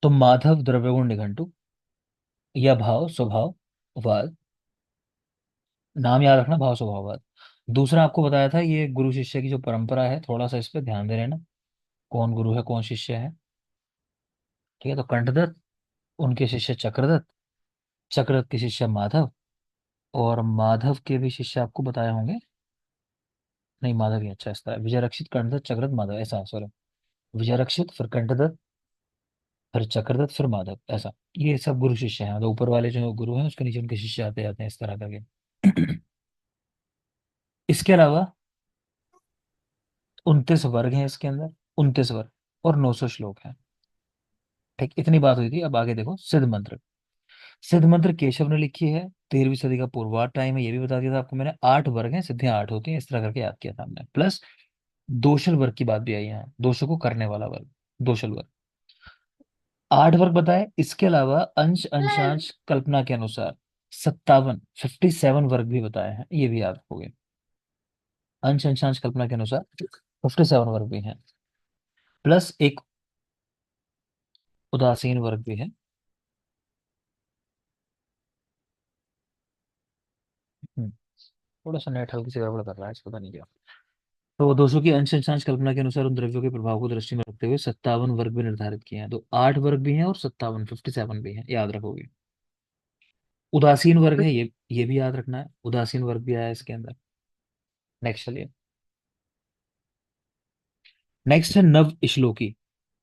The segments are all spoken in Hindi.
तो माधव द्रव्यगुण निघंटु या भाव स्वभाव वाद, नाम याद रखना, भाव स्वभाव वाद। दूसरा आपको बताया था, ये गुरु शिष्य की जो परंपरा है, थोड़ा सा इस पे ध्यान दे लेना, कौन गुरु है कौन शिष्य है। ठीक है, तो कंठदत्त, उनके शिष्य चक्रदत्त, चक्रदत्त के शिष्य माधव, और माधव के भी शिष्य आपको बताए होंगे, नहीं माधव ही अच्छा, इस तरह विजय रक्षित कंठदत्त चक्रदत्त माधव, ऐसा सॉरी, विजय रक्षित फिर कंठदत्त फिर चक्रदत्त फिर माधव, ऐसा। ये सब गुरु शिष्य हैं, तो ऊपर वाले जो गुरु हैं उसके नीचे उनके शिष्य आते जाते हैं इस तरह करके। इसके अलावा 29 वर्ग हैं इसके अंदर, 29 वर्ग, और 900 श्लोक हैं। ठीक, इतनी बात हुई थी। अब आगे देखो, सिद्ध मंत्र। सिद्ध मंत्र केशव ने लिखी है, 13वीं सदी का पूर्वार्ध टाइम है, ये भी बता दिया था आपको मैंने। 8 वर्ग हैं, सिद्धियां 8 होती हैं, इस तरह करके याद किया था हमने। प्लस दोषल वर्ग की बात भी आई यहाँ, दोषों को करने वाला वर्ग, दोषल वर्ग। 8 वर्ग बताए, इसके अलावा अंश अंशांश कल्पना के अनुसार 57 वर्ग भी बताए हैं, ये भी याद रखोगे। अंश अंशांश कल्पना के अनुसार 57 वर्ग भी हैं, प्लस एक उदासीन वर्ग भी है। हम्म, थोड़ा सा नेट हल्की से गड़बड़ कर रहा है, पता नहीं क्या। तो दोषों की अंश अंशांश कल्पना के अनुसार उन द्रव्यों के प्रभाव को दृष्टि में रखते हुए 57 वर्ग भी निर्धारित किए हैं। तो 8 वर्ग भी हैं और 57 भी हैं, याद रखोगे। उदासीन वर्ग है, ये भी याद रखना है, उदासीन वर्ग भी आया इसके अंदर। नेक्स्ट चलिए। नेक्स्ट है नव श्लोकी,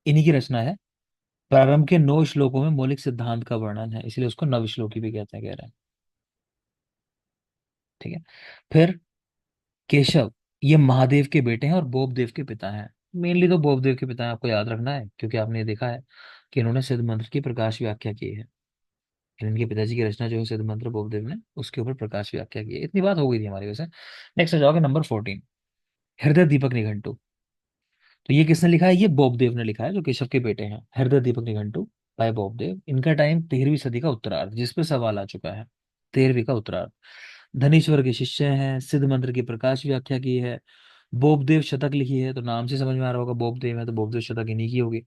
इन्हीं की रचना है। प्रारंभ के 9 श्लोकों में मौलिक सिद्धांत का वर्णन है, इसलिए उसको नव श्लोकी भी कहते हैं, कह रहे हैं। ठीक है। फिर केशव, ये महादेव के बेटे हैं और बोपदेव के पिता हैं। मेनली तो बोपदेव के पिता हैं, आपको याद रखना है, क्योंकि आपने ये देखा है कि इन्होंने सिद्ध मंत्र की प्रकाश व्याख्या की है। इनके पिताजी की रचना जो है सिद्ध मंत्र बोपदेव ने, उसके ऊपर प्रकाश व्याख्या की है। इतनी बात हो गई थी हमारी वैसे। नेक्स्ट आ जाओगे नंबर 14, हृदय दीपक निघंटु। तो ये किसने लिखा है? ये बोपदेव ने लिखा है, जो केशव के बेटे हैं। हृदय दीपक निघंटु बाय बोपदेव। इनका टाइम 13वीं सदी का उत्तरार्ध, जिसपे सवाल आ चुका है, 13वीं का उत्तरार्ध। धनीश्वर के शिष्य हैं, सिद्ध मंत्र की प्रकाश व्याख्या की है, बोपदेव शतक लिखी है, तो नाम से समझ में आ रहा होगा बोपदेव है तो बोपदेव शतक इन्हीं की होगी।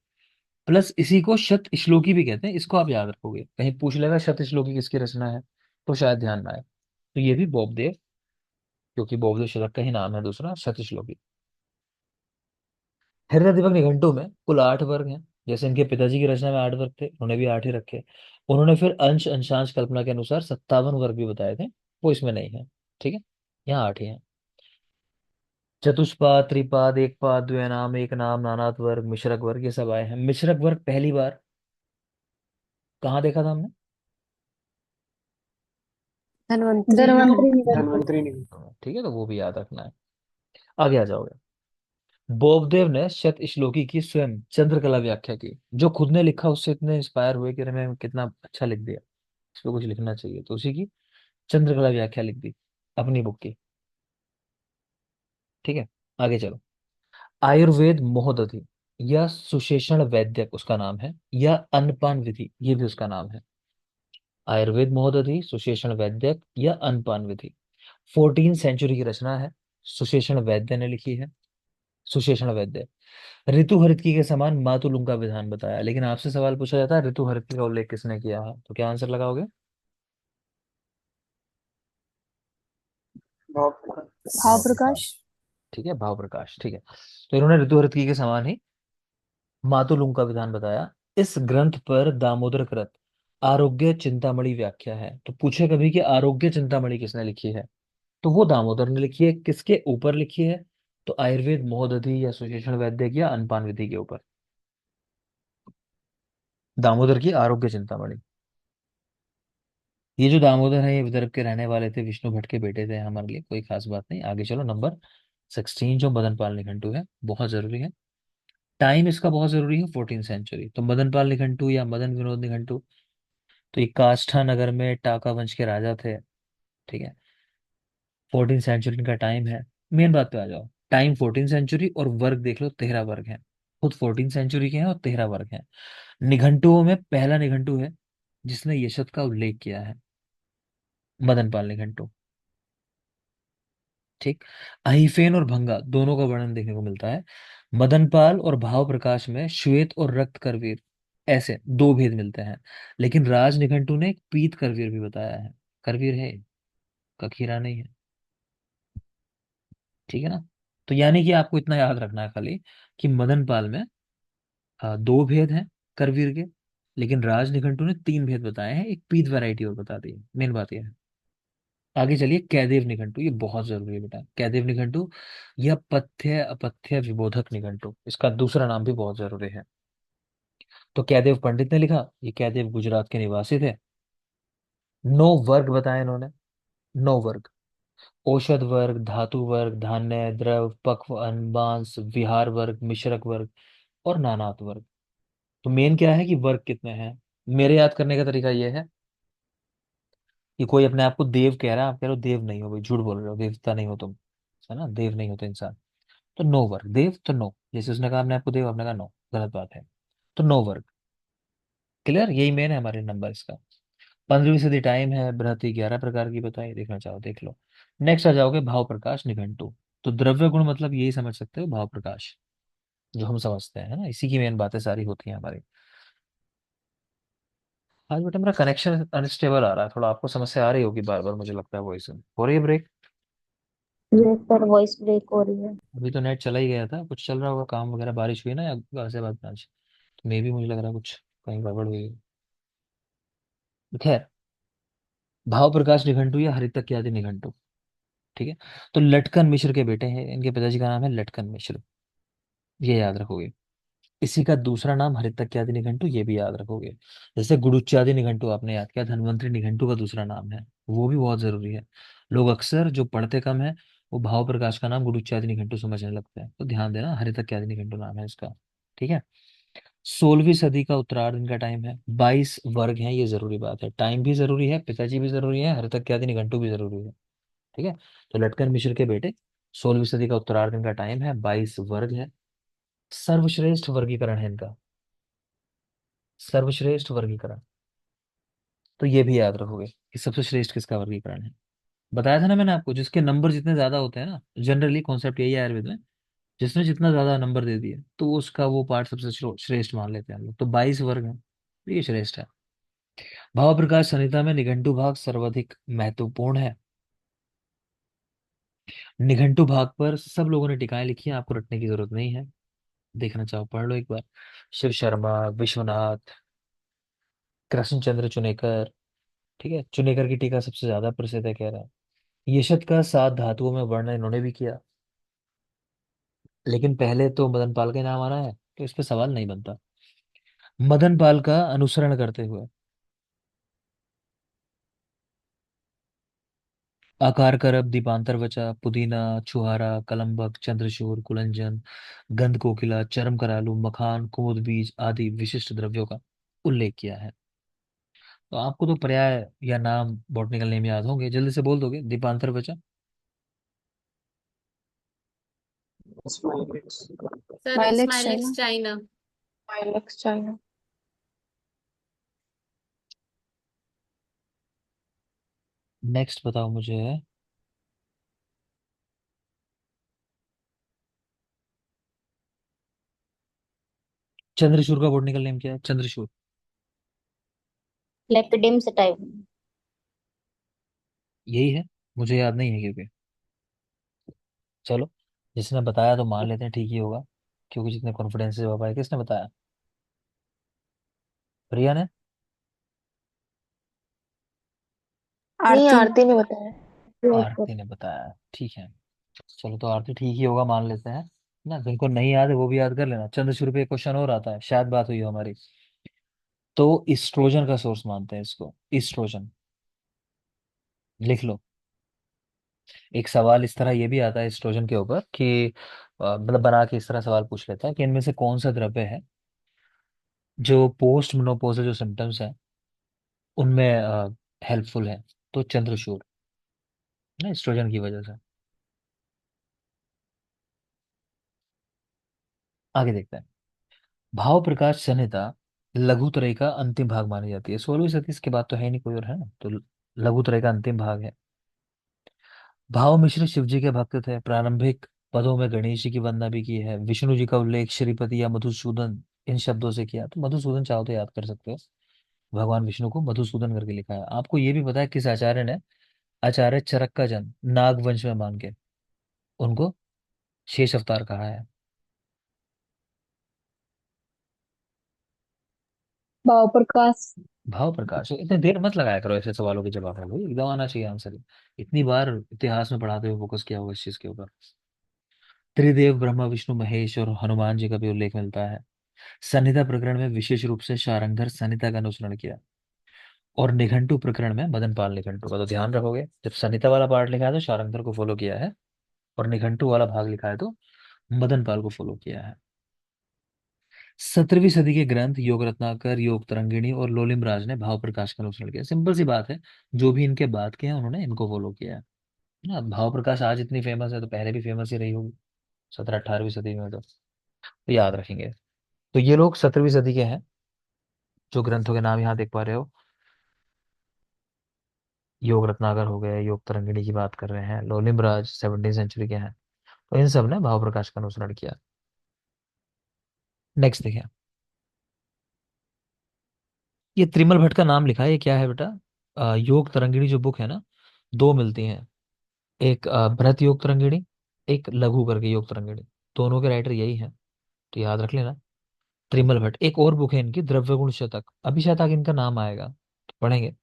प्लस इसी को शत श्लोकी भी कहते हैं, इसको आप याद रखोगे, कहीं पूछ लेगा शत श्लोकी किसकी रचना है, तो शायद ध्यान में आए। तो ये भी बोपदेव, क्योंकि बोपदेव शतक का ही नाम है दूसरा, शत श्लोकी। हृदय दीपक निघंटु में कुल 8 वर्ग हैं, जैसे इनके पिताजी की रचना में 8 वर्ग थे, उन्होंने भी 8 ही रखे। उन्होंने फिर अंश अंशांश कल्पना के अनुसार 57 वर्ग भी बताए थे, वो इसमें नहीं है। ठीक है, यहाँ 8 ही हैं। चतुष्पाद, त्रिपाद, एक पाद, द्वैनाम, एक नाम, नानात वर्ग, मिश्रक वर्ग, ये सब आए हैं। मिश्रक वर्ग पहली बार कहाँ देखा था हमने? धन्वंतरी धन्वंतरी निघंटु। धन्वंतरी निघंटु। ठीक है, तो वो भी याद रखना है। आगे आ जाओगे। बोबदेव ने शत श्लोकी की स्वयं चंद्रकला व्याख्या की, जो खुद ने लिखा उससे इतने इंस्पायर हुए कि अरे मैं कितना अच्छा लिख दिया, इस पे कुछ लिखना चाहिए, तो उसी की चंद्रकला व्याख्या लिख दी अपनी बुक की। ठीक है, आगे चलो। आयुर्वेद मोहदधि या सुशेषण वैद्यक उसका नाम है, या अन्नपान विधि ये भी उसका नाम है। आयुर्वेद महोदधि, सुशेषण वैद्यक या अन्नपान विधि, 14 सेंचुरी की रचना है, सुशेषण वैद्य ने लिखी है। सुशेषण वैद्य। ऋतु हरितकी के समान मातुलुंग का विधान बताया, लेकिन आपसे सवाल पूछा जाता है ऋतु हरितकी का उल्लेख किसने किया है, तो क्या आंसर लगाओगे? भाव भाव भाव प्रकाश। प्रकाश। ठीक है, भाव प्रकाश, ठीक है। तो इन्होंने ऋतु हरितकी के समान ही मातुलुंग का विधान बताया। इस ग्रंथ पर दामोदर कृत आरोग्य चिंतामणि व्याख्या है। तो पूछे कभी कि आरोग्य चिंतामणि किसने लिखी है, तो वो दामोदर ने लिखी है। किसके ऊपर लिखी है? तो आयुर्वेद मोहदधि या सुशेषण वैद्य या अनपान विधि के ऊपर, दामोदर की आरोग्य चिंतामणि। ये जो दामोदर है ये विदर्भ के रहने वाले थे, विष्णु भट्ट के बेटे थे, हमारे लिए कोई खास बात नहीं। आगे चलो, नंबर 16 जो मदन पाल निघंटु है, बहुत जरूरी है। टाइम इसका बहुत जरूरी है, 14 सेंचुरी। तो मदन पाल निघंटु या मदन विनोद निघंटु, तो ये काष्ठा नगर में टाका वंश के राजा थे। ठीक है, 14 सेंचुरी का टाइम है। मेन बात पे आ जाओ, टाइम 14 सेंचुरी और वर्ग देख लो, 13 वर्ग हैं। खुद 14 सेंचुरी के हैं और 13 वर्ग हैं। निघंटुओं में पहला निघंटु है जिसने यशत का उल्लेख किया है, मदन पाल निघंटु। ठीक। अहिफेन और भंगा दोनों का वर्णन देखने को मिलता है। मदन पाल और भाव प्रकाश में श्वेत और रक्त करवीर, ऐसे दो भेद मिलते हैं। लेकिन राज निघंटु ने एक पीत करवीर भी बताया है। करवीर है, कखीरा नहीं है। ठीक है ना। तो यानी कि आपको इतना याद रखना है खाली कि मदनपाल में दो भेद हैं करवीर के, लेकिन राज निघंटु ने तीन भेद बताए हैं, एक पीत वैरायटी और बता दी है। मेन बात यह है। आगे चलिए, कैदेव निघंटु, ये बहुत जरूरी है बेटा। कैदेव निघंटु यह पथ्य अपथ्य विबोधक निघंटु, इसका दूसरा नाम भी बहुत जरूरी है। तो कैदेव पंडित ने लिखा, ये कैदेव गुजरात के निवासी थे। नौ वर्ग बताए इन्होंने। नौ वर्ग: औषध वर्ग, धातु वर्ग, धान्य द्रव, पक्व अन्न, मांस, विहार वर्ग, मिश्रक वर्ग और नानात वर्ग। तो मेन क्या है कि वर्ग कितने हैं। मेरे याद करने का तरीका यह है कि कोई अपने आप को देव कह रहा है, आप कह रहे हो देव नहीं हो भाई, झूठ बोल रहे हो, देवता नहीं हो तुम, है ना, देव नहीं होते इंसान। तो नो वर्ग, देव तो नो, जैसे उसने कहा अपने आपको देव, आपने कहा नो, गलत बात है। तो नो वर्ग। क्लियर, यही मेन है हमारे नंबर इसका। 15वीं सदी टाइम है, बृहति 11 प्रकार की बताई, देखना चाहो देख लो। नेक्स्ट आ जाओगे भाव प्रकाश निघंटु। तो द्रव्य गुण मतलब यही समझ सकते हो, भाव प्रकाश, जो हम समझते हैं, है ना, इसी की मेन बातें सारी होती हैं हमारी। आज बेटा मेरा कनेक्शन अनस्टेबल आ रहा है थोड़ा, आपको समस्या आ रही होगी बार बार, मुझे लगता है वॉइस हो रही है break. Yes sir, voice break हो रही है। अभी तो नेट चला ही गया था, कुछ चल रहा होगा काम वगैरह, बारिश हुई ना या गाजियाबाद में आज, तो मे भी मुझे लग रहा है कुछ कहीं गड़बड़ हुई है। खैर, भाव प्रकाश निघंटु या हरितक आदि निघंटु। ठीक है। तो लटकन मिश्र के बेटे हैं, इनके पिताजी का नाम है लटकन मिश्र, ये याद रखोगे। इसी का दूसरा नाम हरितक्यादि निघंटु, ये भी याद रखोगे। जैसे गुडुच्चादि निघंटु आपने याद किया, धन्वंतरि निघंटु का दूसरा नाम है, वो भी बहुत जरूरी है। लोग अक्सर जो पढ़ते कम है, वो भाव प्रकाश का नाम गुडुच्चादि निघंटु समझने लगते हैं, तो ध्यान देना, हरितक्यादि निघंटु नाम है इसका। ठीक है। 16वीं सदी का उत्तरार्ध इनका टाइम है, 22 वर्ग हैं, ये जरूरी बात है, टाइम भी जरूरी है, पिताजी भी जरूरी है, हरितक्यादि निघंटु भी जरूरी है। ठीक है। तो लटकन मिश्र के बेटे, 16वीं सदी का उत्तरार्ध इनका टाइम है, 22 वर्ग है। सर्वश्रेष्ठ वर्गीकरण है इनका, सर्वश्रेष्ठ वर्गीकरण। तो ये भी याद रखोगे कि सबसे श्रेष्ठ किसका वर्गीकरण है। बताया था ना मैंने आपको, जिसके नंबर जितने ज्यादा होते हैं ना, जनरली कॉन्सेप्ट यही है आयुर्वेद में, जिसने जितना ज्यादा नंबर दे दिए तो उसका वो पार्ट सबसे श्रेष्ठ मान लेते हैं हम लोग। तो 22 वर्ग है, तो ये श्रेष्ठ है। भाव प्रकाश संहिता में निघंटु भाग सर्वाधिक महत्वपूर्ण है। निघंटु भाग पर सब लोगों ने टिकाएं लिखी हैं, आपको रटने की जरूरत नहीं है, देखना चाहो पढ़ लो एक बार। शिव शर्मा, विश्वनाथ, कृष्णचंद्र चुनेकर। ठीक है, चुनेकर की टीका सबसे ज्यादा प्रसिद्ध है कह रहा है। यशत का 7 धातुओं में वर्णन इन्होंने भी किया, लेकिन पहले तो मदन पाल का नाम आ रहा है, तो इस पे सवाल नहीं बनता। मदन पाल का अनुसरण करते हुए आकार करब, दीपांतर वचा, पुदीना, छुहारा, कलम्बक, चंद्रचूर, कुलंजन, गंध कोकिला, चरम करालू, मखान, कुमुद बीज आदि विशिष्ट द्रव्यों का उल्लेख किया है। तो आपको तो पर्याय या नाम बॉटनिकल नेम याद होंगे, जल्दी से बोल दोगे, दीपांतर वचा। सर माइलेक्स स्माइलेक्स चाइना। चाइना। माइलेक्स चाइना। नेक्स्ट बताओ मुझे, चंद्रचूर का बॉटनिकल नेम क्या है, चंद्रचूर। लेपिडियम टाइप। यही है, मुझे याद नहीं है क्योंकि, चलो, जिसने बताया तो मान लेते हैं ठीक ही होगा, क्योंकि जितने कॉन्फिडेंस से पाए, किसने बताया, प्रिया ने। नहीं, आरती। आरती ने बताया। Yes sir. आरती ने बताया, ठीक है। चलो, तो आरती ठीक ही होगा मान लेते हैं ना, जिनको नहीं याद है वो भी याद कर लेना। चंद्रशूर पे एक क्वेश्चन और आता है, शायद बात हुई हो हमारी। तो इस्ट्रोजन का सोर्स मानते हैं इसको, इस्ट्रोजन, लिख लो। एक सवाल इस तरह ये भी आता है इस्ट्रोजन के ऊपर कि मतलब बना के इस तरह सवाल पूछ लेता है कि इनमें से कौन सा द्रव्य है जो पोस्ट मेनोपॉजल जो सिम्टम्स है उनमें हेल्पफुल है। तो चंद्रचूड़, ना, एस्ट्रोजन की वजह से। आगे देखते हैं। भाव प्रकाश संहिता लघुत्रय का अंतिम भाग मानी जाती है, 16वीं सदी, इसके बाद तो है ही नहीं कोई और, है ना, तो लघुत्रय का अंतिम भाग है। भाव मिश्र शिव जी के भक्त थे, प्रारंभिक पदों में गणेश जी की वंदना भी की है, विष्णु जी का उल्लेख श्रीपति या मधुसूदन इन शब्दों से किया। तो मधुसूदन चाहो तो याद कर सकते हो, भगवान विष्णु को मधुसूदन करके लिखा है। आपको ये भी पता है किस आचार्य ने आचार्य चरक का जन्म नाग वंश में मान के उनको शेष अवतार कहा है? भाव प्रकाश। भाव प्रकाश। इतने देर मत लगाया करो ऐसे सवालों के जवाब में भाई, एकदम आना चाहिए आंसर। इतनी बार इतिहास में पढ़ाते हुए फोकस किया होगा इस चीज के ऊपर। त्रिदेव ब्रह्मा विष्णु महेश और हनुमान जी का भी उल्लेख मिलता है। संहिता प्रकरण में विशेष रूप से शारंगधर संहिता का अनुसरण किया, और निघंटु प्रकरण में मदनपाल निघंटु का। तो ध्यान रखोगे, जब संहिता वाला पार्ट लिखा है तो शारंगधर को फॉलो किया है, और निघंटु वाला भाग लिखा है तो मदनपाल को फॉलो किया है। 17वीं सदी के ग्रंथ योग रत्नाकर, योग तरंगिणी और लोलिम राज ने भाव प्रकाश का अनुसरण किया। सिंपल सी बात है, जो भी इनके बाद के हैं उन्होंने इनको फॉलो किया है ना। भाव प्रकाश आज इतनी फेमस है तो पहले भी फेमस ही रही होगी, 17 18वीं सदी में। तो याद रखेंगे। तो ये लोग 17वीं सदी के हैं, जो ग्रंथों के नाम यहाँ देख पा रहे हो। योग रत्नाकर हो गए, योग तरंगिणी की बात कर रहे हैं, लोलिम राज 17वीं सेंचुरी के हैं। तो इन सब ने भाव प्रकाश का अनुसरण किया। नेक्स्ट देखिए, ये त्रिमल भट्ट का नाम लिखा है, ये क्या है बेटा? योग तरंगिणी जो बुक है ना, दो मिलती हैं। एक बृहत योग तरंगिणी, एक लघु करके योग तरंगिणी। दोनों के राइटर यही हैं, तो याद रख लेना। त्रिमल भट्ट। एक और बुक है इनकी द्रव्य गुण शतक, अभी शायद आगे इनका नाम आएगा तो पढ़ेंगे।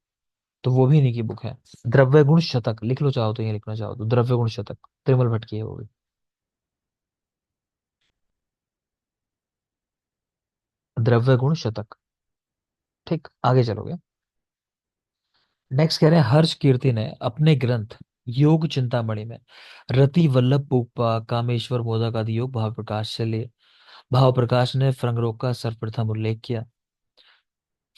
तो वो भी इन्हीं की बुक है। द्रव्य गुण शतक लिख लो चाहो तो, ये लिखना चाहो तो द्रव्य गुण शतक त्रिमल भट्ट की है वो भी। द्रव्य गुण शतक। ठीक, आगे चलोगे। नेक्स्ट कह रहे हैं, हर्ष कीर्ति ने अपने ग्रंथ योग चिंतामणि में रति वल्लभ पूपा कामेश्वर मोदक आदि योग भाव प्रकाश से लिए। भाव प्रकाश ने फ्रंग रोग का सर्वप्रथम उल्लेख किया।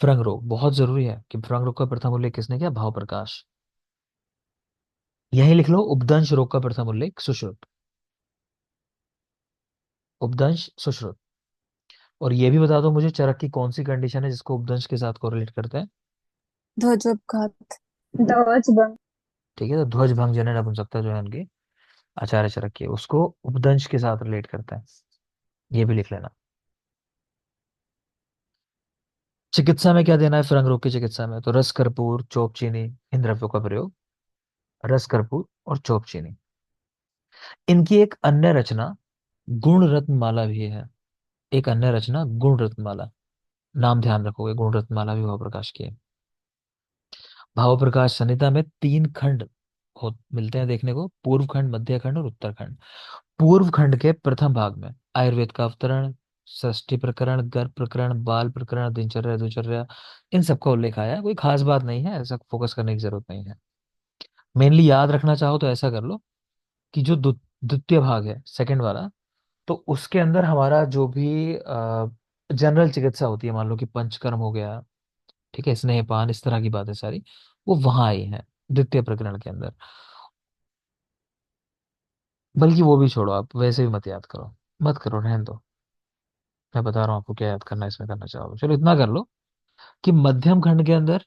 फ्रंग रोग बहुत जरूरी है कि फ्रंग रोग का प्रथम उल्लेख किसने किया? भाव प्रकाश। यही लिख लो, उपदंश रोग का प्रथम उल्लेख सुश्रुत। उपदंश सुश्रुत। और ये भी बता दो मुझे, चरक की कौन सी कंडीशन है जिसको उपदंश के साथ कोरिलेट करते हैं? ध्वजोपघात। ध्वज। ठीक है, तो ध्वज भंग जनन नपुंसकता जो है उनकी, आचार्य चरक की, उसको उपदंश के साथ रिलेट करते हैं। ये भी लिख लेना। चिकित्सा में क्या देना है फ्रंग रोग की चिकित्सा में? तो रस कर्पूर चोप चीनी, इन द्रव्यों का प्रयोग। रस कर्पूर और चोप चीनी। इनकी एक अन्य रचना गुण रत्नमाला भी है। एक अन्य रचना गुण रत्नमाला, नाम ध्यान रखोगे, गुण रत्नमाला भी भाव प्रकाश की है। भाव प्रकाश संहिता में 3 खंड हो मिलते हैं देखने को, पूर्व खंड, मध्य खंड और उत्तर खंड। पूर्व खंड के प्रथम भाग में आयुर्वेद का अवतरण, षष्ठी प्रकरण, गर्भ प्रकरण, बाल प्रकरण, दिनचर्या दुचर्या, इन सबका उल्लेख आया है। कोई खास बात नहीं है, ऐसा फोकस करने की जरूरत नहीं है। मेनली याद रखना चाहो तो ऐसा कर लो कि जो द्वितीय भाग है, सेकंड वाला, तो उसके अंदर हमारा जो भी जनरल चिकित्सा होती है, मान लो कि पंचकर्म हो गया, ठीक है, स्नेहपान, इस तरह की बातें सारी, वो वहां आई हैं द्वितीय प्रकरण के अंदर। बल्कि वो भी छोड़ो, आप वैसे भी मत याद करो, मत करो, रहने दो। मैं बता रहा हूँ आपको क्या याद करना है, इसमें करना चाहोगे, चलो इतना कर लो कि मध्यम खंड के अंदर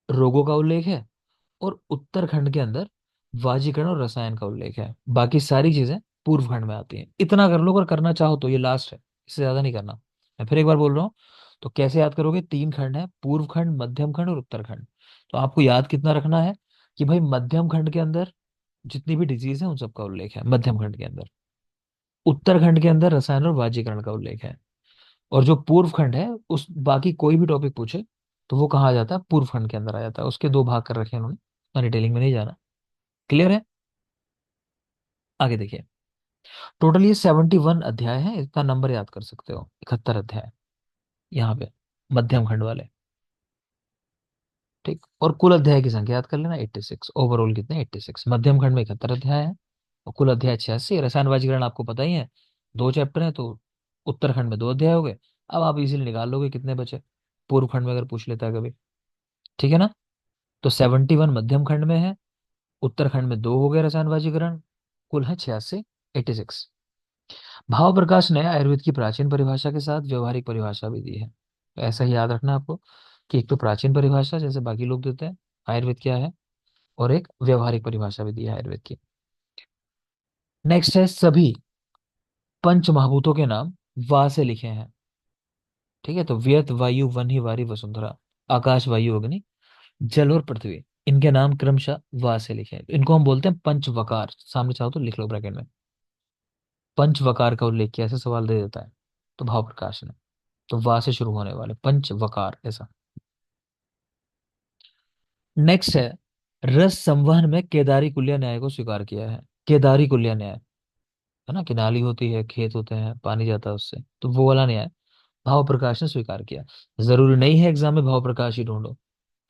रोगों का उल्लेख है, और उत्तरखंड के अंदर वाजीकरण और रसायन का उल्लेख है। बाकी सारी चीजें पूर्व खंड में आती हैं। इतना कर लो, अगर करना चाहो तो, ये लास्ट है, इससे ज्यादा नहीं करना। मैं फिर एक बार बोल रहा हूँ, तो कैसे याद करोगे? 3 खंड है, पूर्व खंड, मध्यम खंड और उत्तरखंड। तो आपको याद कितना रखना है कि भाई मध्यम खंड के अंदर जितनी भी डिजीज है उन सबका उल्लेख है मध्यम खंड के अंदर। उत्तरखंड के अंदर रसायन और वाजीकरण का उल्लेख है। और जो पूर्व खंड है, उस बाकी कोई भी टॉपिक पूछे तो वो कहा जाता है पूर्व खंड के अंदर आ जाता है। उसके 2 भाग कर रखे हैं उन्होंने, इतना डिटेलिंग में नहीं जाना। क्लियर है? आगे देखिए। टोटल ये 71 अध्याय है, इतना नंबर याद कर सकते हो, 71 अध्याय यहाँ पे मध्यम खंड वाले। ठीक, और कुल अध्याय की संख्या याद कर लेना, 86। ओवरऑल कितने? 86। मध्यम खंड में 71 अध्याय है, और कुल अध्याय 86। रसायन वाजीकरण आपको पता ही है, 2 चैप्टर है, तो उत्तरखंड में 2 अध्याय हो गए। अब आप इजीली निकाल लोगे कितने बचे, पूर्व खंड में अगर पूछ लेता है कभी। ठीक है ना? तो 71 मध्यम खंड में है, उत्तराखंड में 2 हो गए रसायन वाजीकरण, कुल है 86, 86। भाव प्रकाश ने आयुर्वेद की प्राचीन परिभाषा के साथ व्यवहारिक परिभाषा भी दी है। तो ऐसा ही याद रखना आपको कि एक तो प्राचीन परिभाषा जैसे बाकी लोग देते हैं आयुर्वेद क्या है, और एक व्यवहारिक परिभाषा भी दी है आयुर्वेद की। नेक्स्ट है, सभी पंच महाभूतों के नाम वा से लिखे हैं। ठीक है, तो व्यत वायु वन ही वारी वसुंधरा, आकाश वायु अग्नि जल और पृथ्वी, इनके नाम क्रमशः वा से लिखे हैं। इनको हम बोलते हैं पंचवकार। सामने चाहो तो लिख लो ब्रैकेट में, पंचवकार का उल्लेख किया, ऐसे सवाल दे देता है तो भाव प्रकाश ने। तो वा से शुरू होने वाले पंचवकार ऐसा। नेक्स्ट है, रस संवहन में केदारी कुल्य न्याय को स्वीकार किया है। केदारी कुल्य न्याय है ना, कि नाली होती है, खेत होते हैं, पानी जाता है उससे, तो वो वाला न्याय भाव प्रकाश ने स्वीकार किया। जरूरी नहीं है एग्जाम में भाव प्रकाश ही ढूंढो,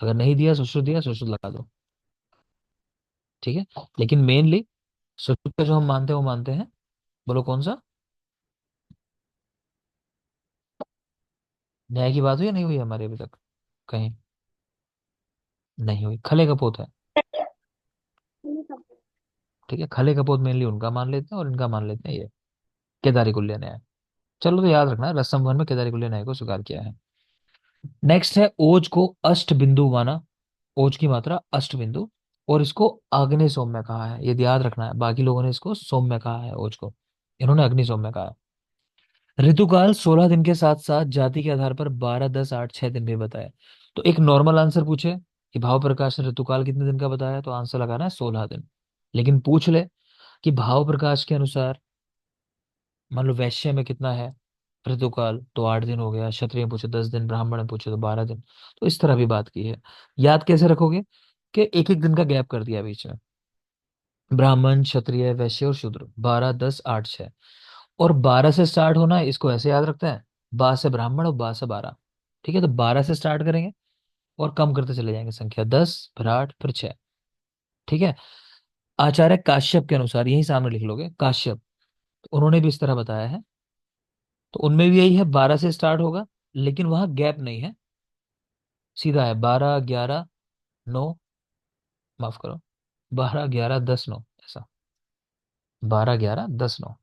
अगर नहीं दिया सुश्रुत लगा दो। ठीक है, लेकिन मेनली सुश्रुत का जो हम मानते हैं वो मानते हैं। बोलो कौन सा। न्याय की बात हुई या नहीं हुई हमारी अभी तक कहीं। नहीं हुई, खले कपोत है। ठीक है, खले कपोत मेनली उनका मान लेते हैं और इनका मान लेते हैं ये केदारी कुल्य न्याय। चलो तो याद रखना, रस संवहन में केदारी कुल्य न्याय को स्वीकार किया है। नेक्स्ट है, ओज को अष्ट बिंदु माना। ओज की मात्रा अष्ट बिंदु, और इसको अग्नि सौम्य कहा है, ये याद रखना है। बाकी लोगों ने इसको सौम्य कहा है ओज को, इन्होंने अग्नि सौम्य कहा है। ऋतुकाल 16 दिन के साथ साथ जाति के आधार पर 12, 10, 8, 6 दिन भी बताए। तो एक नॉर्मल आंसर पूछे कि भाव प्रकाश ने ऋतुकाल कितने दिन का बताया, तो आंसर लगाना है 16 दिन। लेकिन पूछ ले कि भाव प्रकाश के अनुसार मान लो वैश्य में कितना है ऋतुकाल, तो 8 दिन हो गया। क्षत्रिय में पूछे 10 दिन, ब्राह्मण में पूछे तो 12 दिन। तो इस तरह भी बात की है। याद कैसे रखोगे कि एक एक दिन का गैप कर दिया बीच में। ब्राह्मण, क्षत्रिय, वैश्य और शूद्र, 12, 10, 8, 6। और 12 से स्टार्ट होना है, इसको ऐसे याद रखते हैं, बा से ब्राह्मण और बा से 12। ठीक है, तो 12 से स्टार्ट करेंगे और कम करते चले जाएंगे संख्या, 10 फिर 8 फिर 6। ठीक है, आचार्य काश्यप के अनुसार, यही सामने लिख लोगे काश्यप, तो उन्होंने भी इस तरह बताया है। तो उनमें भी यही है, 12 से स्टार्ट होगा, लेकिन वहां गैप नहीं है, सीधा है 12, 11, 9, माफ करो, 12, 11, 10, 9 ऐसा। 12, 11, 10, 9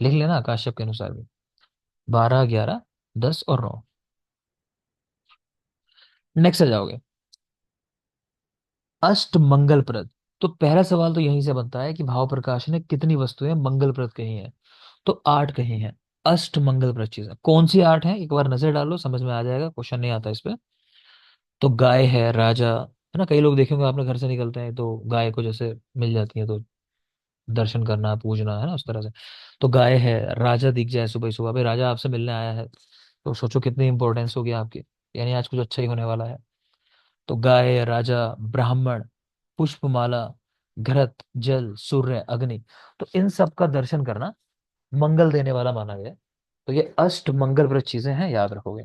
लिख लेना काश्यप के अनुसार भी, 12, 11, 10 और 9। नेक्स्ट आ जाओगे, अष्ट मंगलप्रद। तो पहला सवाल तो यहीं से बनता है कि भाव प्रकाश ने कितनी वस्तुएं मंगलप्रद कही हैं, तो 8 कही हैं। अष्ट मंगलप्रद चीजें कौन सी 8 हैं, एक बार नजर डालो समझ में आ जाएगा, क्वेश्चन नहीं आता इस पे। तो गाय है, राजा है ना, कई लोग देखेंगे आपने घर से निकलते हैं तो गाय को जैसे मिल जाती है तो दर्शन करना पूजना है ना, उस तरह से। तो गाय है, राजा दिख जाए सुबह सुबह, भाई राजा आपसे मिलने आया है, तो सोचो कितनी इंपॉर्टेंस होगी आपकी, यानी आज कुछ अच्छा ही होने वाला है। तो गाय, राजा, ब्राह्मण, पुष्पमाला, घृत, जल, सूर्य, अग्नि, तो इन सब का दर्शन करना मंगल देने वाला माना गया है। तो ये अष्ट मंगलप्रद चीजें हैं, याद रखोगे।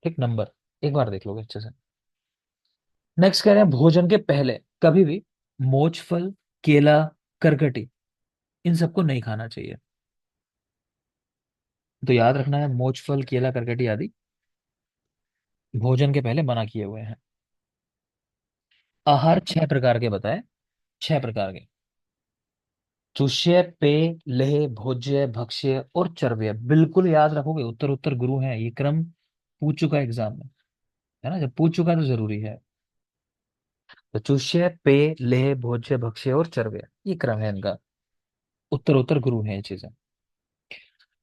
ठीक, नंबर एक बार देख लोगे अच्छे से। नेक्स्ट कह रहे हैं, भोजन के पहले कभी भी मोच फल, केला, करकटी, इन सबको नहीं खाना चाहिए। तो याद रखना है, मोच फल, केला, करकटी आदि भोजन के पहले मना किए हुए हैं। आहार 6 प्रकार के बताए, 6 प्रकार के। चुष्य, पेय, लेह, भोज्य, भक्ष्य और चर्व्य, बिल्कुल याद रखोगे, उत्तर उत्तर गुरु हैं, ये क्रम पूछ चुका एग्जाम में, है ना, जब पूछ चुका है तो जरूरी है। तो चुष्य, पेय, लेह, भोज्य, भक्ष्य और चर्व्य, ये क्रम है इनका, उत्तर उत्तर गुरु है ये चीजें।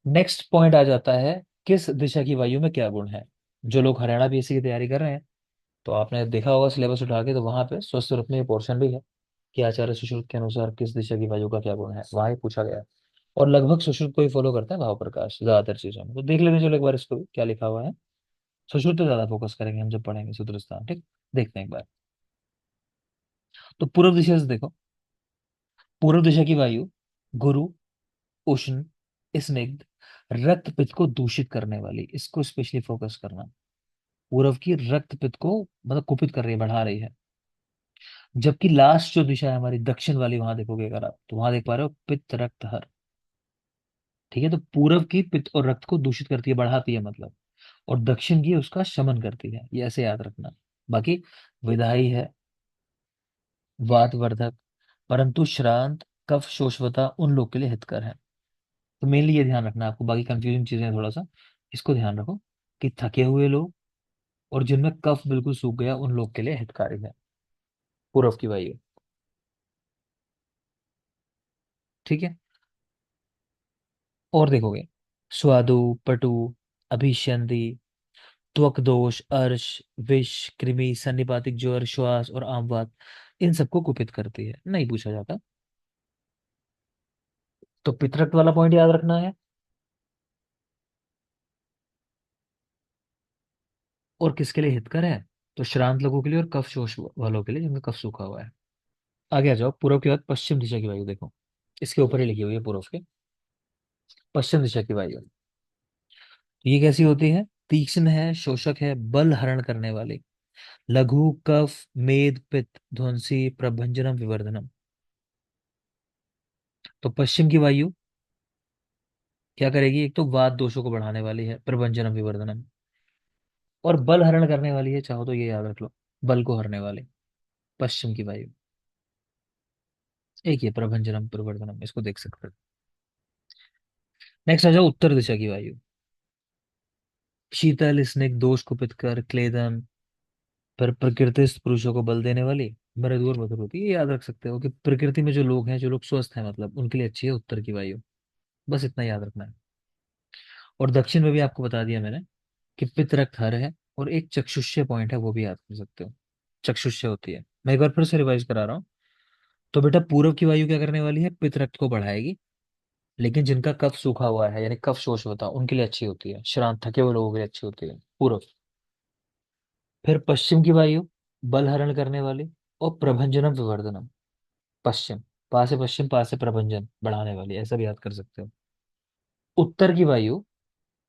नेक्स्ट पॉइंट आ जाता है, किस दिशा की वायु में क्या गुण है। जो लोग हरियाणा पीएससी की तैयारी कर रहे हैं, तो आपने देखा होगा सिलेबस उठा के, तो वहां पे स्वस्थ रूप में ये पोर्शन भी है कि आचार्य सुश्रुत के अनुसार किस दिशा की वायु का क्या गुण है, वहां ही पूछा गया है। और लगभग सुश्रुत को ही फॉलो करते हैं भाव प्रकाश ज्यादातर चीजों में, तो देख लेंगे चलो एक बार इसको भी, क्या लिखा हुआ है। सुश्रुत पे ज्यादा फोकस करेंगे हम जब पढ़ेंगे सूत्रस्थान, ठीक। देखते हैं एक बार। तो पूर्व दिशा से देखो, पूर्व दिशा की वायु गुरु, उष्ण, स्निग्ध, रक्त पित्त को दूषित करने वाली, इसको स्पेशली फोकस करना। पूर्व की रक्त पित्त को मतलब कुपित कर रही है, बढ़ा रही है। जबकि लास्ट जो दिशा है हमारी दक्षिण वाली, वहां देखोगे अगर आप, तो वहां देख पा रहे हो पित्त, रक्त, हर। ठीक है, तो पूर्व की पित्त और रक्त को दूषित करती है, बढ़ाती है मतलब, और दक्षिण की उसका शमन करती है, ये ऐसे याद रखना। बाकी विधायी है, वातवर्धक, परंतु श्रांत, कफ शोषवता उन लोग के लिए हितकर है। तो मेनली ये ध्यान रखना आपको, बाकी कंफ्यूजिंग चीजें हैं थोड़ा सा, इसको ध्यान रखो कि थके हुए लोग और जिनमें कफ बिल्कुल सूख गया उन लोग के लिए हितकारी है पूर्व की वायु। ठीक है, और देखोगे स्वादु, पटु, अभिसंधि, त्वक दोष, अर्श, विष, कृमि, सन्निपातिक ज्वर, श्वास और आमवात, इन सबको कुपित करती है, नहीं पूछा जाता। तो पितरक्त वाला पॉइंट याद रखना है। और किसके लिए हितकर है? तो श्रांत लोगों के लिए और कफ शोष वालों के लिए जिनका कफ सूखा हुआ है। आगे आ जाओ, पूर्व के बाद पश्चिम दिशा की वायु देखो, इसके ऊपर ही लिखी हुई है पूर्व के। पश्चिम दिशा की वायु, तो ये कैसी होती है? तीक्ष्ण है, शोषक है, बल हरण करने वाली, लघु, कफ, मेद, पित्त, ध्वंसी, प्रभंजनम, विवर्धनम। तो पश्चिम की वायु क्या करेगी? एक तो वात दोषों को बढ़ाने वाली है, प्रभंजनम, विवर्धनम, और बल हरण करने वाली है, चाहो तो ये याद रख लो, बल को हरने वाली पश्चिम की वायु। एक ये प्रभंजनम प्रवर्धनम, इसको देख सकते हो। नेक्स्ट आ जाओ, उत्तर दिशा की वायु। शीतल, स्निग्ध, दोष कुपित कर, क्लेदन, पर प्रकृति पुरुषों को बल देने वाली, मृदु और मधुर होती है। ये याद रख सकते हो कि प्रकृति में जो लोग हैं, जो लोग स्वस्थ हैं, मतलब उनके लिए अच्छी है उत्तर की वायु। बस इतना याद रखना है। और दक्षिण में भी आपको बता दिया मैंने कि पितरक्त हर है, और एक चक्षुष्य पॉइंट है, वो भी याद कर सकते हो। चक्षुष्य होती है, मैं एक बार फिर से रिवाइज करा रहा हूँ। तो बेटा पूर्व की वायु क्या करने वाली है? पितरक्त को बढ़ाएगी, लेकिन जिनका कफ सूखा हुआ है यानी कफ शोष होता है उनके लिए अच्छी होती है, श्रांत थके हुए लोगों के लिए अच्छी होती है पूर्व। फिर पश्चिम की वायु, बल हरण करने वाली और प्रभंजनम विवर्धनम। पश्चिम, पा से पश्चिम, पा से प्रभंजन बढ़ाने वाली, ऐसा भी याद कर सकते हो। उत्तर की वायु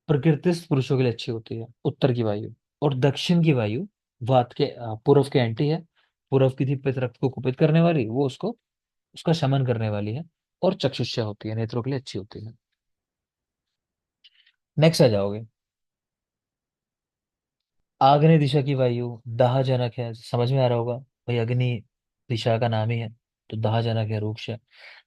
प्रकृतिस्थ पुरुषों के लिए अच्छी होती है, उत्तर की वायु। और दक्षिण की वायु वात के पूर्व के एंटी है। पूर्व की थी पित रक्त को कुपित करने वाली, वो उसको उसका शमन करने वाली है, और चक्षुष्या होती है, नेत्रों के लिए अच्छी होती है। नेक्स्ट आ जाओगे, आग्नेय दिशा की वायु दाहजनक है, समझ में आ रहा होगा भाई, अग्नि दिशा का नाम ही है, तो दाहजनक है, रूक्ष है।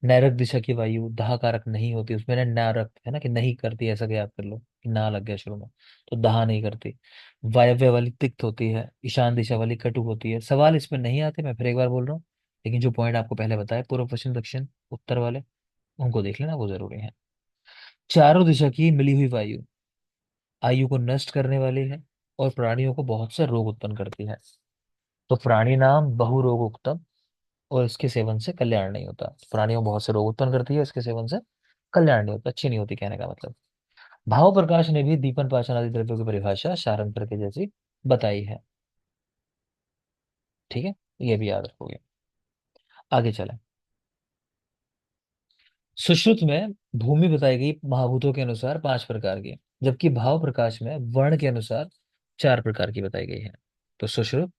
नैऋत्य दिशा की वायु दाह कारक नहीं होती, उसमें ना नैऋत्य है ना, कि नहीं करती, ऐसा कि याद कर लो कि ना लग गया शुरू में, तो दाह नहीं करती। वायव्य वाली तिक्त होती है, ईशान दिशा वाली कटु होती है। सवाल इसमें नहीं आते, मैं फिर एक बार बोल रहा हूँ, लेकिन जो पॉइंट आपको पहले बताया पूर्व, पश्चिम, दक्षिण, उत्तर वाले, उनको देख लेना, वो जरूरी है। चारों दिशा की मिली हुई वायु आयु को नष्ट करने वाली है, और प्राणियों को बहुत से रोग उत्पन्न करती है। तो प्राणी नाम बहुरोग उत्तम, और इसके सेवन से कल्याण नहीं होता। प्राणियों बहुत से रोग उत्पन्न करती है, इसके सेवन से कल्याण नहीं होता, अच्छी नहीं होती, कहने का मतलब। भाव प्रकाश ने भी दीपन पाचन आदि द्रव्यों की परिभाषा शारंत्र के जैसी बताई है। ठीक है, ये भी याद रखोगे। आगे चले, सुश्रुत में भूमि बताई गई महाभूतों के अनुसार 5 प्रकार की, जबकि भाव प्रकाश में वर्ण के अनुसार 4 प्रकार की बताई गई है। तो सुश्रुत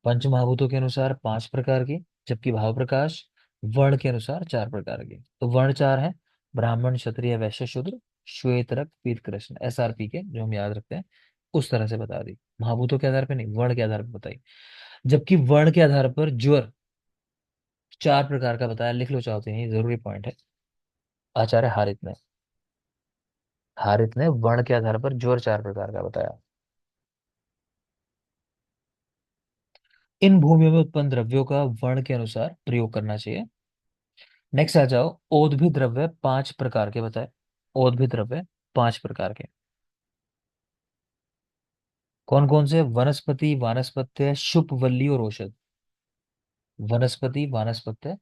पंच महाभूतों के अनुसार 5 प्रकार की, जबकि भाव प्रकाश वर्ण के अनुसार 4 प्रकार की। तो वर्ण 4 है, ब्राह्मण, क्षत्रिय, वैश्य, शूद्र, श्वेत रक्त, पीत कृष्ण, SRP के जो हम याद रखते हैं, उस तरह से बता दी। महाभूतों के आधार पर नहीं, वर्ण के आधार पर बताई। जबकि वर्ण के आधार पर ज्वर 4 प्रकार का बताया, लिख लो चाहते हैं, ये जरूरी पॉइंट है। आचार्य हारित ने वर्ण के आधार पर ज्वर 4 प्रकार का बताया। इन भूमियों में उत्पन्न द्रव्यों का वर्ण के अनुसार प्रयोग करना चाहिए। नेक्स्ट आ जाओ, औषधि द्रव्य 5 प्रकार के बताए। औषधि द्रव्य 5 प्रकार के कौन कौन से? वनस्पति, वानस्पत्य, शुष्पवल्ली और औषध। वनस्पति, वानस्पत्य,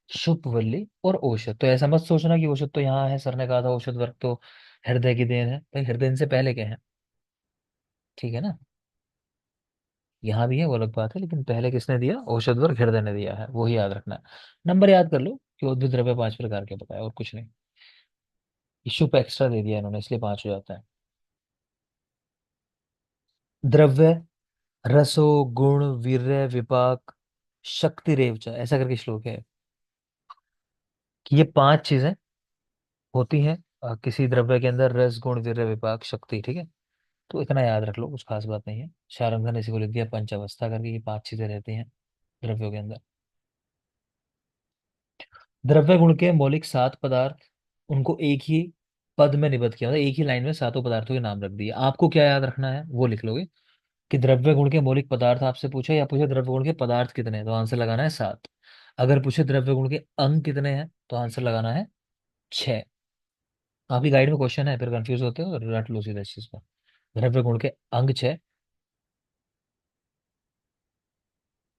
शुष्पवल्ली और औषध। तो ऐसा मत सोचना कि औषध तो यहाँ है, सर ने कहा था औषध वर्ग तो हृदय की देन है, भाई हृदय इनसे पहले के हैं, ठीक है ना। यहाँ भी है वो अलग बात है, लेकिन पहले किसने दिया? औषध वर्ग हृदय ने दिया है, वो ही याद रखना है। नंबर याद कर लो कि औषधि द्रव्य 5 प्रकार के बताए, और कुछ नहीं। ये शुप एक्स्ट्रा दे दिया इन्होंने, इसलिए 5 हो जाता है। द्रव्य, रसो, गुण, वीर्य, विपाक, शक्ति रेवचा, ऐसा करके श्लोक है कि ये 5 चीजें होती हैं किसी द्रव्य के अंदर, रस, गुण, वीर्य, विपाक, शक्ति, ठीक है। तो इतना याद रख लो, कुछ खास बात नहीं है। शारंग ने इसी को लिख दिया पंचावस्था करके, ये 5 चीजें रहती हैं द्रव्यों के अंदर। द्रव्य गुण के मौलिक 7 पदार्थ, उनको एक ही पद में निबद्ध किया, मतलब एक ही लाइन में सातों पदार्थों के नाम रख दिए। आपको क्या याद रखना है वो लिख लोगे कि द्रव्य गुण के मौलिक पदार्थ आपसे पूछे, या पूछे द्रव्य गुण के पदार्थ कितने हैं, तो आंसर लगाना है 7। अगर पूछे द्रव्य गुण के अंग कितने हैं, तो आंसर लगाना है 6। आपकी गाइड में क्वेश्चन है, फिर कंफ्यूज होते हो और रट लो सीधा इस चीज को। द्रव्य गुण के अंग 6,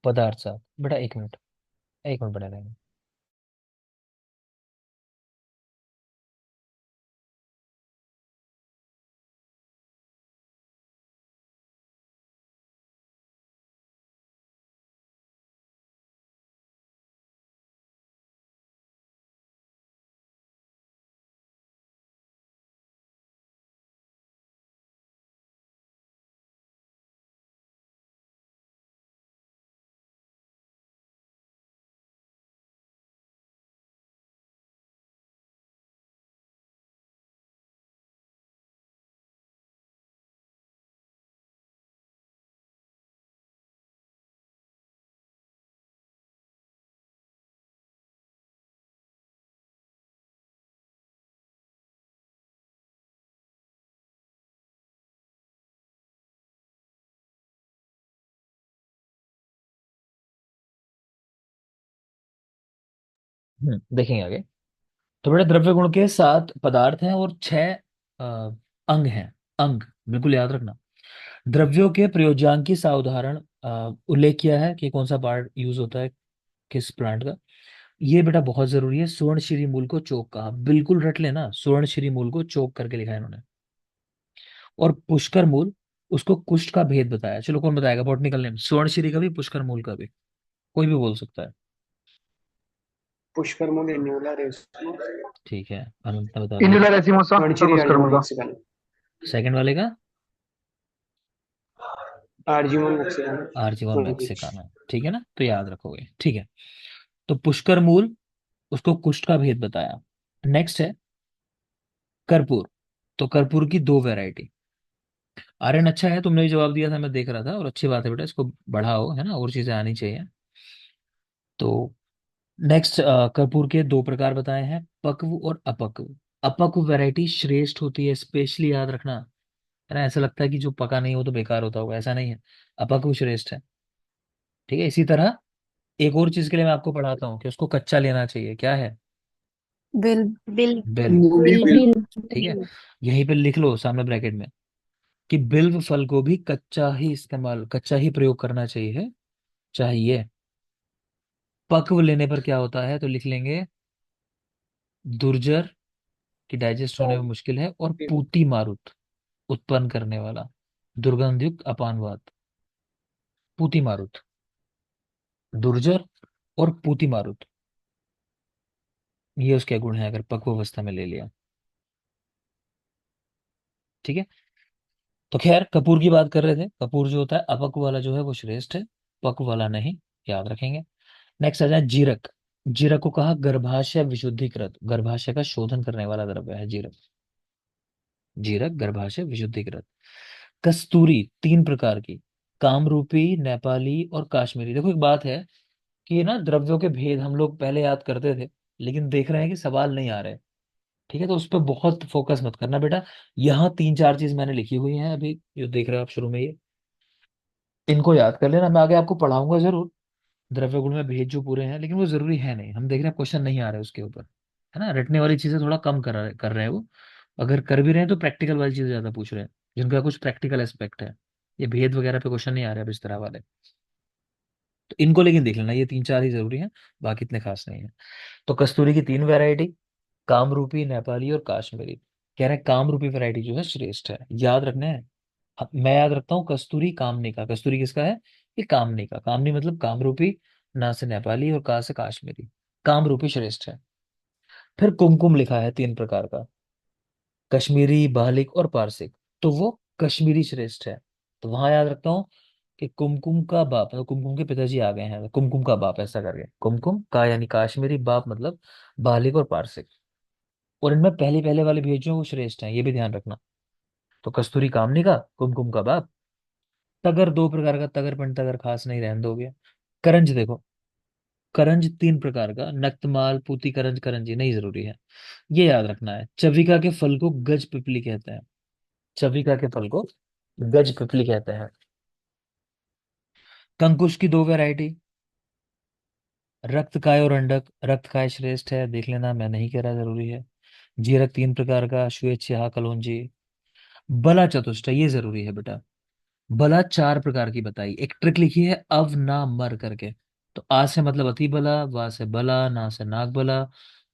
पदार्थ 7। बेटा 1 मिनट, 1 मिनट बने रहेंगे। देखेंगे आगे। तो बेटा द्रव्य गुण के 7 पदार्थ हैं और 6 अंग हैं। अंग, बिल्कुल याद रखना। द्रव्यों के प्रयोज्यांक की सावधारण उल्लेख किया है कि कौन सा पार्ट यूज होता है किस प्लांट का। ये बेटा बहुत जरूरी है। सुवर्णश्री मूल को चोक कहा, बिल्कुल रट लेना, सुवर्णश्री मूल को चोक करके लिखा है इन्होंने। और पुष्कर मूल, उसको कुष्ठ का भेद बताया। चलो कौन बताएगा बॉटनिकल नेम, सुवर्णश्री का भी पुष्कर मूल का भी, कोई भी बोल सकता है। पुष्कर मूल इन्यूला रेसिमो। ठीक है, अनंत ने बता दिया। इंड्यूलर रेसिमोसा और वनचिरी पुष्कर आर्जिमोन मुर्गा। मैक्सिकन। सेकंड वाले का आर्जिमोन मैक्सिकन। आर्चिवल वनचिरी। मैक्सिकाना, ठीक है ना, तो याद रखोगे, ठीक है। तो पुष्कर मूल, उसको कुष्ठ का भेद बताया। नेक्स्ट है कर्पूर। तो कर्पूर की 2 वैरायटी। आर्यन अच्छा है, तुमने भी जवाब दिया था, मैं देख रहा था, और अच्छी बात है बेटा, इसको बढ़ाओ, है ना, और चीजें आनी चाहिए। तो नेक्स्ट, कर्पूर के 2 प्रकार बताए हैं, पक्व और अपक्व। अपक्व वैरायटी श्रेष्ठ होती है, स्पेशली याद रखना, है ना। ऐसा लगता है कि जो पका नहीं हो तो बेकार होता होगा, ऐसा नहीं है। अपक्व श्रेष्ठ है, ठीक है। इसी तरह एक और चीज के लिए मैं आपको पढ़ाता हूँ कि उसको कच्चा लेना चाहिए, क्या है? बिल बिल बिल्व, बिल बिल ठीक है। यहीं पे लिख लो सामने ब्रैकेट में कि बिल्व फल को भी कच्चा ही इस्तेमाल, कच्चा ही प्रयोग करना चाहिए। पक्व लेने पर क्या होता है, तो लिख लेंगे दुर्जर, की डाइजेस्ट होने में मुश्किल है, और पूती मारुत, उत्पन्न करने वाला, दुर्गंधयुक्त अपानवात। पूती मारुत, दुर्जर और पूती मारुत, ये उसके गुण है अगर पक्व अवस्था में ले लिया, ठीक है। तो खैर कपूर की बात कर रहे थे, कपूर जो होता है अपक्व वाला जो है वो श्रेष्ठ है, पक्व वाला नहीं, याद रखेंगे। नेक्स्ट आ जाए जीरक। जीरक को कहा गर्भाशय विशुद्धिकृत, गर्भाशय का शोधन करने वाला द्रव्य है जीरक। जीरक गर्भाशय विशुद्धिकृत। कस्तूरी 3 प्रकार की, कामरूपी, नेपाली और काश्मीरी। देखो एक बात है कि ये ना द्रव्यों के भेद हम लोग पहले याद करते थे, लेकिन देख रहे हैं कि सवाल नहीं आ रहे, ठीक है। तो उस पर बहुत फोकस मत करना बेटा। यहाँ 3 4 चीज मैंने लिखी हुई हैं अभी, जो देख रहे हो आप शुरू में, ये इनको याद कर लेना। मैं आगे आपको पढ़ाऊंगा जरूर द्रव्य गुण में भेद जो पूरे हैं, लेकिन वो जरूरी है नहीं, हम देख रहे हैं क्वेश्चन नहीं आ रहे उसके ऊपर, है ना। रटने वाली चीजें थोड़ा कम कर रहे हैं वो। अगर कर भी रहे हैं तो प्रैक्टिकल वाली चीजें ज्यादा पूछ रहे हैं, जिनका कुछ प्रैक्टिकल एस्पेक्ट है। ये भेद वगैरह पे क्वेश्चन नहीं आ रहे अब इस तरह वाले। तो इनको लेकिन देख लेना, ये 3 4 ही जरूरी है, बाकी इतने खास नहीं है। तो कस्तूरी की 3 वैरायटी, कामरूपी, नेपाली और काश्मीरी। कह रहे हैं कामरूपी वैरायटी जो है श्रेष्ठ है, याद रखना है। मैं याद रखता हूँ कस्तूरी कामनी का। कस्तूरी किसका है? ये कामनी का। कामनी मतलब कामरूपी, ना से नेपाली और का से काश्मीरी। कामरूपी श्रेष्ठ है। फिर कुमकुम लिखा है 3 प्रकार का, कश्मीरी, बालिक और पारसिक। तो वो कश्मीरी श्रेष्ठ है। तो वहां याद रखता हूँ कि कुमकुम का बाप, मतलब कुमकुम के पिताजी आ गए हैं, तो कुमकुम का बाप, ऐसा करके कुमकुम का यानी काश्मीरी, बाप मतलब बालिक और पारसिक। और इनमें पहले पहले वाले भेज जो हैं वो श्रेष्ठ हैं, ये भी ध्यान रखना। तो कस्तूरी कामनी का, कुमकुम का बाप। तगर 2 प्रकार का, तगर पण तगर खास नहीं, रहने दोगे। करंज देखो, करंज 3 प्रकार का, नक्तमाल, पूती करंज, करंजी नहीं जरूरी है, ये याद रखना है। चविका के फल को गज पिपली कहते हैं, चविका के फल को गज पिपली कहते हैं। कंकुश की 2 वैरायटी, रक्त काय और अंडक। रक्त काय श्रेष्ठ है, देख लेना, मैं नहीं कह रहा जरूरी है। जीरक तीन प्रकार का, श्वेत स्याह कलौंजी। बला चतुष्टय ये जरूरी है बेटा। बला चार प्रकार की बताई, एक ट्रिक लिखी है अव ना मर करके। तो आ से मतलब अति बला, वा से बला, ना से नाग बला,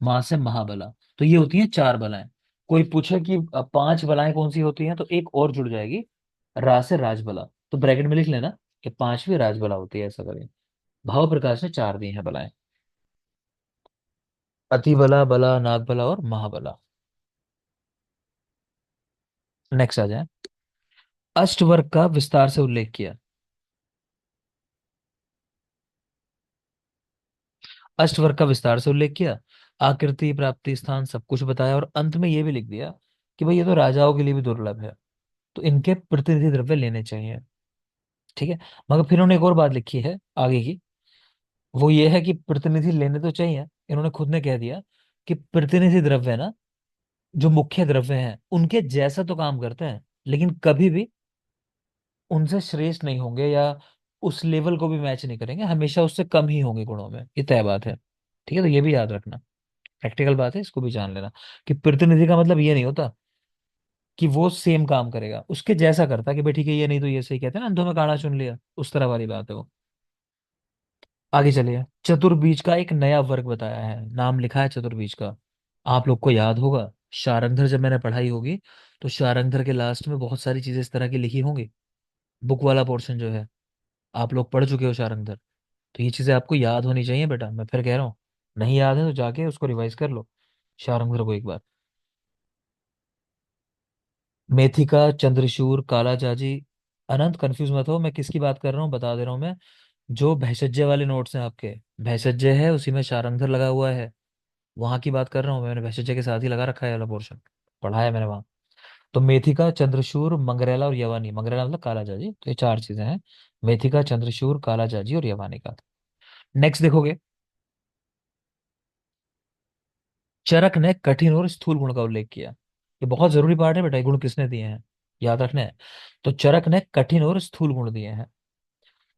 मा से महाबला। तो ये होती हैं चार बलाएं। कोई पूछे कि पांच बलाएं कौन सी होती हैं, तो एक और जुड़ जाएगी, रा से राजबला। तो ब्रैकेट में लिख लेना कि पांचवी राजबला होती है, ऐसा करें। भाव प्रकाश ने चार दी हैं बलाएं, अति बला, बला, नाग बला और महाबला। नेक्स्ट आ जाए। अष्टवर्ग का विस्तार से उल्लेख किया। अष्टवर्ग का विस्तार से उल्लेख किया, आकृति, प्राप्ति, स्थान सब कुछ बताया, और अंत में यह भी लिख दिया कि भाई ये तो राजाओं के लिए भी दुर्लभ है, तो इनके प्रतिनिधि द्रव्य लेने चाहिए। ठीक है। मगर फिर उन्होंने एक और बात लिखी है आगे की, वो ये है कि प्रतिनिधि लेने तो चाहिए। इन्होंने खुद ने कह दिया कि प्रतिनिधि द्रव्य ना, जो मुख्य द्रव्य हैं उनके जैसा तो काम करते हैं, लेकिन कभी भी उनसे श्रेष्ठ नहीं होंगे, या उस लेवल को भी मैच नहीं करेंगे, हमेशा उससे कम ही होंगे गुणों में, ये तय बात है। ठीक है, तो ये भी याद रखना, प्रैक्टिकल बात है, इसको भी जान लेना कि प्रतिनिधि का मतलब ये नहीं होता कि वो सेम काम करेगा, उसके जैसा करता कि भाई ठीक है ये नहीं तो ये सही, कहते हैं ना अंधों में काड़ा चुन लिया, उस तरह वाली बात है वो। आगे चलिए, चतुर्बीज का एक नया वर्ग बताया है, नाम लिखा है चतुर्बीज का। आप लोग को याद होगा, शारंगधर जब मैंने पढ़ाई होगी, तो शारंगधर के लास्ट में बहुत सारी चीजें इस तरह की लिखी होंगी। बुक वाला पोर्शन जो है, आप लोग पढ़ चुके हो शारंगधर, तो ये चीजें आपको याद होनी चाहिए बेटा, मैं फिर कह रहा हूँ। नहीं याद है तो जाके उसको रिवाइज कर लो, शारंगधर को एक बार। मेथिका, चंद्रशूर, काला जाजी। अनंत कंफ्यूज मत हो, मैं किसकी बात कर रहा हूँ बता दे रहा हूँ मैं। जो भैषज्य वाले नोट्स हैं आपके, भैषज्य है उसी में शारंगधर लगा हुआ है, वहां की बात कर रहा हूँ, मैंने भैषज्य के साथ ही लगा रखा है वाला पोर्शन, पढ़ा है मैंने वहां। तो मेथिका, चंद्रशूर, मंगरेला और यवानी, मंगरेला मतलब काला जाजी, तो ये चार चीजें हैं, मेथिका, चंद्रशूर, काला जाजी और यवानी का। नेक्स्ट देखोगे, चरक ने कठिन और स्थूल गुण का उल्लेख किया। ये बहुत जरूरी पार्ट है बेटा, ये गुण किसने दिए हैं, याद रखना है। तो चरक ने कठिन और स्थूल गुण दिए हैं।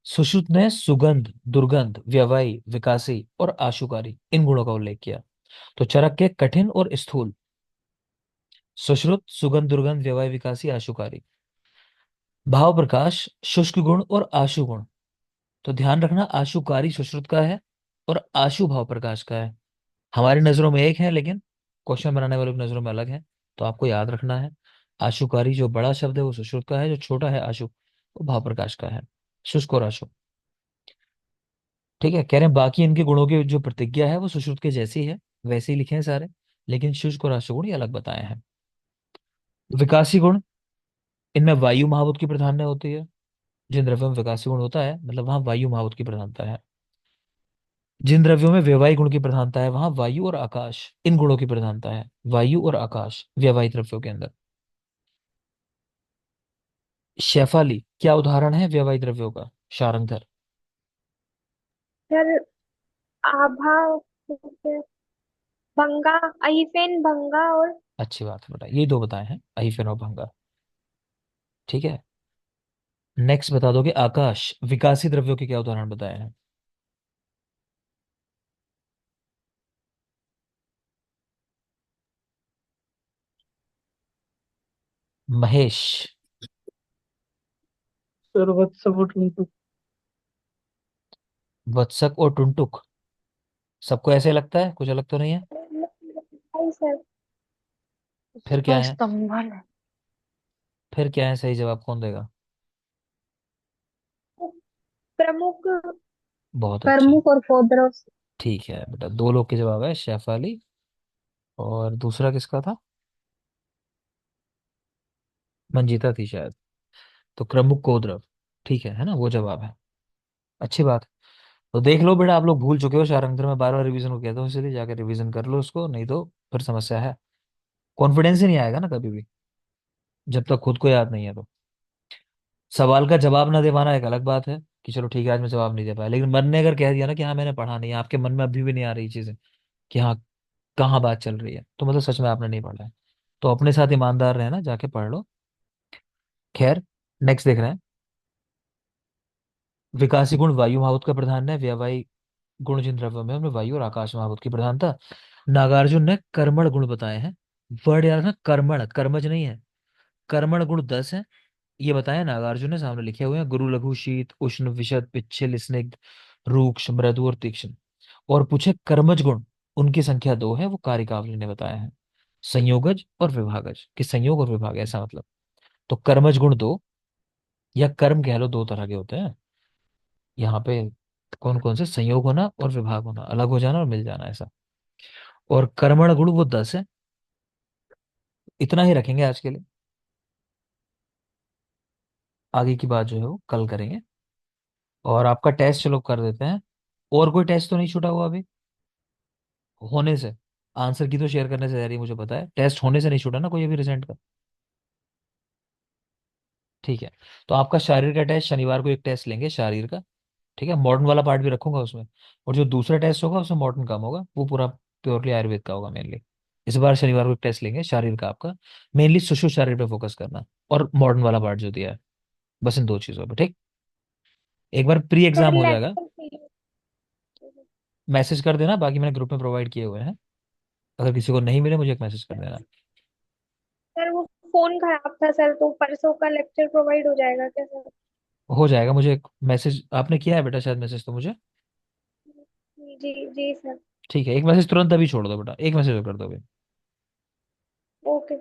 सुश्रुत ने सुगंध, दुर्गंध, व्यवहाई, विकासी और आशुकारी इन गुणों का उल्लेख किया। तो चरक के कठिन और स्थूल, सुश्रुत, सुगंध, दुर्गंध, व्यवहाय, विकासी, आशुकारी। भाव प्रकाश, शुष्क गुण और आशु गुण। तो ध्यान रखना, आशुकारी सुश्रुत का है और आशु भाव प्रकाश का है। हमारी नजरों में एक है, लेकिन क्वेश्चन बनाने वालों की नजरों में अलग है, तो आपको याद रखना है। आशुकारी जो बड़ा शब्द है वो सुश्रुत का है, जो छोटा है आशु वो भाव प्रकाश का है। शुष्क और आशु। ठीक है, कह रहे हैं बाकी इनके गुणों की जो प्रतिज्ञा है वो सुश्रुत के जैसी है, वैसे ही लिखे हैं सारे, लेकिन शुष्क और आशु गुण ये अलग बताए हैं। विकासी गुण, इनमें वायु महाभूत की प्राधान्य होती है। जिन द्रव्यों में विकासी गुण होता है मतलब वहां वायु महाभूत की प्रधानता है। जिन द्रव्यों में व्यवहारिक गुण की प्रधानता है वहां वायु और आकाश इन गुणों की प्रधानता है, वायु और आकाश व्यवहारिक द्रव्यों के अंदर। शेफाली क्या उदाहरण है व्यवहारिक द्रव्यों का, शारंगधर। सर आभा, भंगा, अहिफेन भंगा और अच्छी बात है बेटा, ये दो बताए हैं, अहिफेन और भंगा। ठीक है। नेक्स्ट बता दोगे आकाश, विकासी द्रव्यों के क्या उदाहरण बताए हैं। महेश। सर्वोत्सव टुनटुक। वत्सक और टुनटुक। सबको ऐसे लगता है, कुछ अलग तो नहीं है। नहीं सर, फिर क्या तो है, स्तंभन है। फिर क्या है, सही जवाब कौन देगा। प्रमुख, बहुत अच्छे। प्रमुख और पौधरों से। ठीक है बेटा, दो लोग के जवाब है, शेफाली और दूसरा किसका था, मंजीता थी शायद। तो क्रमुक कोद्रव, ठीक है ना, वो जवाब है। अच्छी बात। तो देख लो बेटा, आप लोग भूल चुके हो शारंगधर में, बार बार रिवीजन को कहता हूँ, इसलिए जाकर रिवीजन कर लो उसको, नहीं तो फिर समस्या है। कॉन्फिडेंस ही नहीं आएगा ना कभी भी, जब तक खुद को याद नहीं है तो। सवाल का जवाब ना दे पाना एक अलग बात है, कि चलो ठीक है आज मैं जवाब नहीं दे पाया, लेकिन मन ने अगर कह दिया ना कि हाँ मैंने पढ़ा नहीं है, आपके मन में अभी भी नहीं आ रही चीजें कि हाँ कहाँ बात चल रही है, तो मतलब सच में आपने नहीं पढ़ा है। तो अपने साथ ईमानदार रहना, जाके पढ़ लो। खैर, नेक्स्ट देख रहे हैं। विकासी गुण वायु महाभूत का प्रधान है, व्यवहाई गुण जिन द्रव्यों में, उनमें वायु और आकाश महाभूत की प्रधानता। नागार्जुन ने कर्मण गुण बताए हैं। वर्ड याद ना, कर्मण, कर्मज नहीं है। कर्मण गुण 10 है। ये बताया नागार्जुन ने, सामने लिखे हुए हैं, गुरु, लघु, शीत, उष्ण, विशद, पिच्छल, स्निग्ध, रूक्ष, मृदु और तीक्ष्ण। और पूछे कर्मज गुण, उनकी संख्या 2 है, वो कारिकावली ने बताया है। संयोगज और विभागज, कि संयोग और विभाग ऐसा मतलब। तो कर्मज गुण 2, या कर्म कह लो, 2 तरह के होते हैं यहाँ पे। कौन कौन से? संयोग होना और विभाग होना, अलग हो जाना और मिल जाना, ऐसा। और कर्मण गुण वो 10 है। इतना ही रखेंगे आज के लिए, आगे की बात जो है वो कल करेंगे। और आपका टेस्ट चलो कर देते हैं। और कोई टेस्ट तो नहीं छूटा हुआ अभी होने से? आंसर की तो शेयर करने से तैयारी, मुझे पता है, टेस्ट होने से नहीं छूटा ना कोई अभी रिसेंट का? ठीक है। तो आपका शारीर का टेस्ट शनिवार को एक टेस्ट लेंगे शारीर का। ठीक है, मॉडर्न वाला पार्ट भी रखूंगा उसमें। और जो दूसरा टेस्ट होगा उसमें मॉडर्न कम होगा, वो पूरा प्योरली आयुर्वेद का होगा मेनली। इस बार शनिवार को एक टेस्ट लेंगे शारीर का आपका। मेनली सुषु शारीर पे फोकस करना, और मॉडर्न वाला पार्ट जो दिया है, बस इन 2 चीजों पे, ठीक। एक बार प्री सर एग्जाम हो जाएगा। लेटर चाहिए। मैसेज कर देना, बाकी मैंने ग्रुप में प्रोवाइड किए हुए हैं। अगर किसी को नहीं मिले, मुझे एक मैसेज कर देना। सर वो फोन खराब था सर, तो परसों का लेक्चर प्रोवाइड हो जाएगा क्या सर? हो जाएगा, मुझे एक मैसेज आपने किया है बेटा शायद, मैसेज तो मुझे। जी जी सर। ठीक है, एक मैसेज तुरंत अभी छोड़ दो बेटा, एक मैसेज कर दो अभी। ओके।